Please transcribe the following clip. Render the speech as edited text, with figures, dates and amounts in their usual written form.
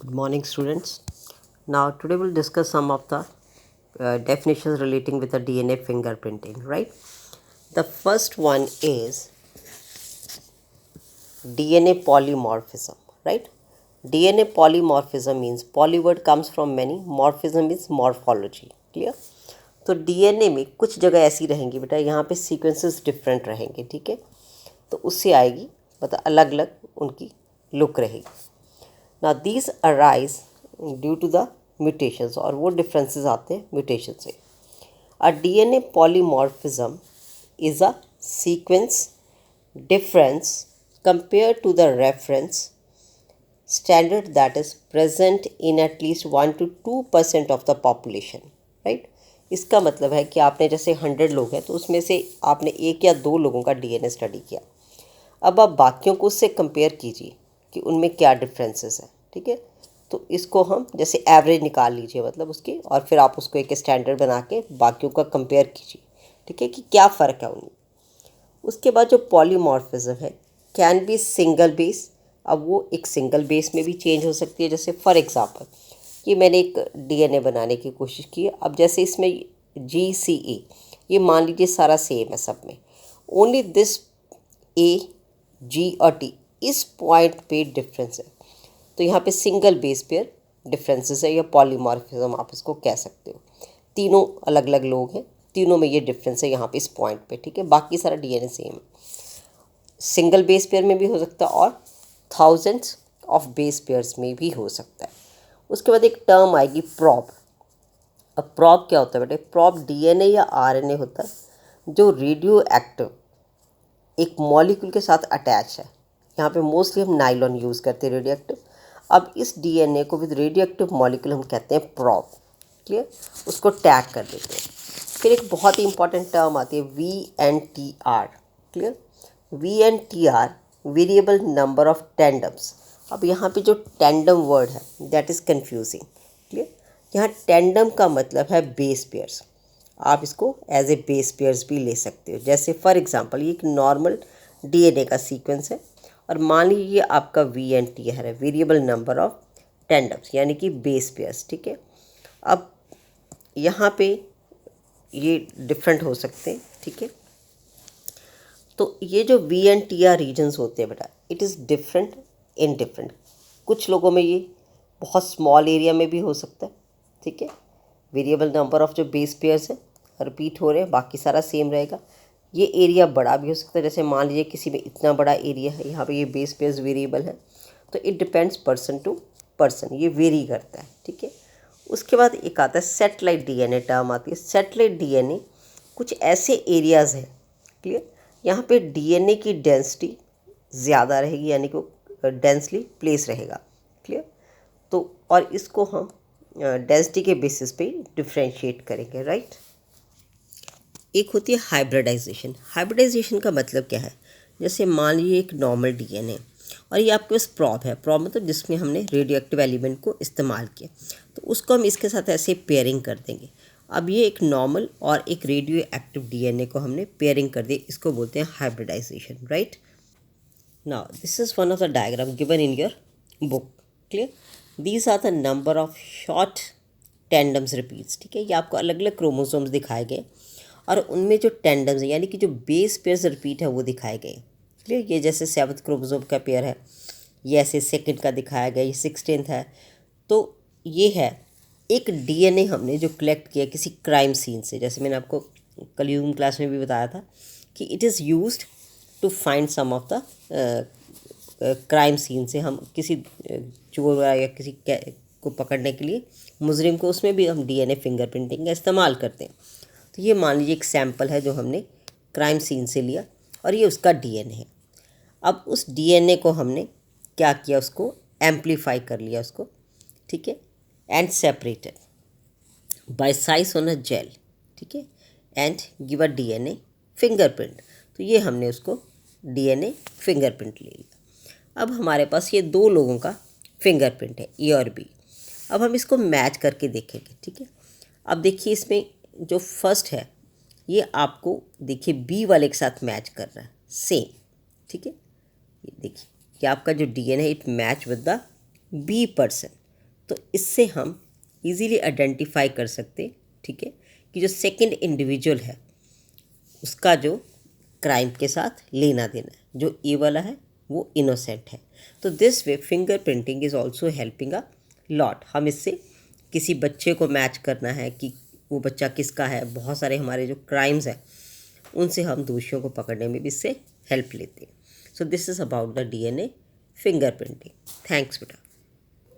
Good morning, students. Now, today we'll discuss some of the definitions relating with the DNA fingerprinting, right? The first one is DNA polymorphism, right? DNA polymorphism means poly word comes from many, morphism is morphology, clear? तो DNA में कुछ जगह ऐसी रहेंगी बेटा, यहाँ पे sequences different रहेंगे, ठीक है? तो उससे आएगी मतलब अलग अलग उनकी लुक रहेगी. ना these arise due to the mutations, और वो डिफरेंसेस आते हैं म्यूटेशन से. A DNA polymorphism is a sequence difference compared to the reference standard that is present in at least 1 to 2% of the population, right? इसका मतलब है कि आपने जैसे 100 लोग हैं तो उसमें से आपने एक या दो लोगों का डीएनए स्टडी किया. अब आप बाकियों को उससे कंपेयर कीजिए कि उनमें क्या डिफरेंसेस हैं, ठीक है? तो इसको हम जैसे एवरेज निकाल लीजिए मतलब उसकी, और फिर आप उसको एक स्टैंडर्ड बना के बाकियों का कंपेयर कीजिए, ठीक है, कि क्या फ़र्क है उनमें. उसके बाद जो पॉलीमॉर्फिज्म है कैन बी सिंगल बेस. अब वो एक सिंगल बेस में भी चेंज हो सकती है. जैसे फॉर एग्जांपल कि मैंने एक डीएनए बनाने की कोशिश की. अब जैसे इसमें GCA, ये मान लीजिए सारा सेम है सब में, ओनली दिस A, G और T इस पॉइंट पे डिफरेंस है. तो यहाँ पे सिंगल बेस पेयर डिफरेंसेस है या पॉलीमॉर्फिज्म आप इसको कह सकते हो. तीनों अलग अलग लोग हैं, तीनों में ये डिफरेंस है यहाँ पे इस पॉइंट पे, ठीक है? बाकी सारा डीएनए सेम है. सिंगल बेस पेयर में भी हो सकता है और थाउजेंड्स ऑफ बेस पेयर्स में भी हो सकता है. उसके बाद एक टर्म आएगी प्रॉब. अब प्रॉब क्या होता है बेटे? प्रॉब डीएनए या आरएनए होता है जो रेडियो एक्टिव एक मॉलिक्यूल के साथ अटैच है. यहाँ पे मोस्टली हम नाइलॉन यूज़ करते हैं रेडियो एक्टिव. अब इस डीएनए को विद रेडियो एक्टिव मॉलिक्यूल हम कहते हैं प्रॉब, क्लियर? उसको टैग कर देते हैं. फिर एक बहुत ही इंपॉर्टेंट टर्म आती है VNTR, clear? VNTR variable number of tandems. अब यहाँ पे जो टेंडम वर्ड है दैट इज़ कंफ्यूजिंग, क्लियर? यहाँ टेंडम का मतलब है बेस पेयर्स. आप इसको एज ए बेस पेयर्स भी ले सकते हो. जैसे फॉर एग्जांपल ये एक नॉर्मल डीएनए का सीक्वेंस है और मान लीजिए आपका VNTR है, वेरिएबल नंबर ऑफ टेंडम्स, यानी कि बेस पेयर्स, ठीक है? अब यहाँ पे ये डिफरेंट हो सकते हैं, ठीक है? तो ये जो VNTR रीजन्स होते हैं बेटा, it is different in different. कुछ लोगों में ये बहुत स्मॉल एरिया में भी हो सकता है, ठीक है? वेरिएबल नंबर ऑफ जो बेस पेयर्स है रिपीट हो रहे हैं, बाकी सारा सेम रहेगा. ये एरिया बड़ा भी हो सकता है. जैसे मान लीजिए किसी में इतना बड़ा एरिया है, यहाँ पे ये बेस पेयर्स वेरिएबल है. तो it depends person to person, ये वेरी करता है, ठीक है? उसके बाद एक आता है सेटेलाइट डीएनए. टर्म आती है सेटेलाइट डीएनए. कुछ ऐसे एरियाज़ हैं, क्लियर, यहाँ पे डीएनए की डेंसिटी ज़्यादा रहेगी, यानी कि वो डेंसली प्लेस रहेगा, क्लियर? तो और इसको हम डेंसिटी के बेसिस पे डिफ्रेंशिएट करेंगे, राइट? एक होती है हाइब्रिडाइजेशन. हाइब्रिडाइजेशन का मतलब क्या है? जैसे मान लीजिए एक नॉर्मल डीएनए और ये आपके पास प्रॉब है. प्रॉब मतलब जिसमें हमने रेडियो एक्टिव एलिमेंट को इस्तेमाल किया, तो उसको हम इसके साथ ऐसे पेयरिंग कर देंगे. अब ये एक नॉर्मल और एक रेडियो एक्टिव डीएनए को हमने पेयरिंग कर दी, इसको बोलते हैं hybridisation, right? Now this is one of the diagram given in your book, clear? These are the number of short tandems repeats, ठीक है? ये आपको अलग अलग क्रोमोसोम्स दिखाए गए और उनमें जो टेंडम्स हैं यानी कि जो बेस पेयर्स रिपीट है वो दिखाए गए, क्लियर? ये जैसे 7th क्रोमोसोम का पेयर है, ये ऐसे 2nd का दिखाया गया, ये 16th है. तो ये है एक डीएनए हमने जो कलेक्ट किया किसी क्राइम सीन से. जैसे मैंने आपको कल ह्यूमन क्लास में भी बताया था कि it is used to find some of the crime scene से. हम किसी चोर या किसी को पकड़ने के लिए मुजरिम को, उसमें भी हम डीएनए फिंगरप्रिंटिंग का इस्तेमाल करते हैं. तो ये मान लीजिए एक सैंपल है जो हमने क्राइम सीन से लिया और ये उसका डीएनए है. अब उस डीएनए को हमने क्या किया, उसको एम्पलीफाई कर लिया उसको, ठीक है, and separated by size on a gel, ठीक है, and give a DNA fingerprint. तो ये हमने उसको डीएनए फिंगरप्रिंट ले लिया. अब हमारे पास ये दो लोगों का फिंगरप्रिंट है, ए और बी. अब हम इसको मैच करके देखेंगे, ठीक है? अब देखिए इसमें जो फर्स्ट है ये आपको देखिए बी वाले के साथ मैच कर रहा है सेम, ठीक है? ये देखिए कि आपका जो DNA it match with the B person. तो इससे हम इजीली आइडेंटिफाई कर सकते, ठीक है, कि जो सेकंड इंडिविजुअल है उसका जो क्राइम के साथ लेना देना है, जो ए वाला है वो इनोसेंट है। तो this way finger printing is also helping a lot. हम इससे किसी बच्चे को मैच करना है कि वो बच्चा किसका है, बहुत सारे हमारे जो क्राइम्स हैं उनसे हम दोषियों को पकड़ने में भी इससे हेल्प लेते हैं। So this is about the DNA finger printing. Thanks बेटा।